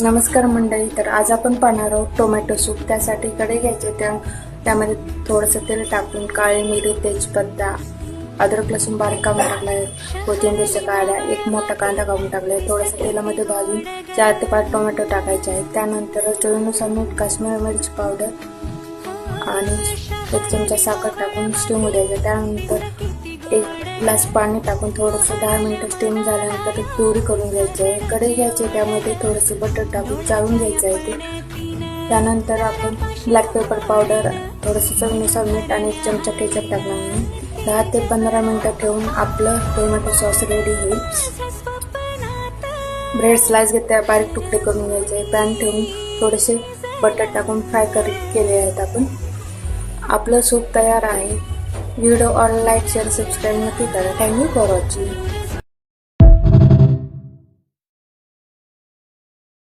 नमस्कार मंडळी. तर आज आपण पाहणार आहोत टोमॅटो सूप. त्यासाठी कढई घ्यायचे, त्यामध्ये थोडंसं तेल टाकून काळी मिरी, तेजपत्ता, अद्रक लसूण बारीक कापून टाकलाय, कोथिंबीरच्या काड्या, एक मोठा कांदा कापून टाकलाय, थोडंसं तेलामध्ये भाजून 4 ते 5 टोमॅटो टाकायचे आहेत. त्यानंतर चवीनुसार मीठ, काश्मीरी मिरची पावडर आणि 1 चमचा साखर टाकून स्टीम द्यायचं. त्यानंतर 1 ग्लास पाणी टाकून थोडंसं 10 मिनिटं स्टीम झाल्यानंतर प्युरी करून घ्यायचं आहे. कढई घ्यायची, त्यामध्ये थोडंसं बटर टाकून चाळून घ्यायचं आहे ते. त्यानंतर आपण ब्लॅक पेपर पावडर, थोडंसं चवीनुसार मीठ आणि 1 चमचा केचप टाकला म्हणून 10 ते 15 मिनिटं ठेवून आपलं टोमॅटो सॉस रेडी होईल. ब्रेड स्लाइस घेते, बारीक तुकडे करून घ्यायचे. पॅन ठेवून थोडेसे बटर टाकून फ्राय केले आहेत आपण. आपलं सूप तयार आहे. व्हिडिओ और लाईक, शेअर, सबस्क्राईब नक्की करा. Thank you for watching.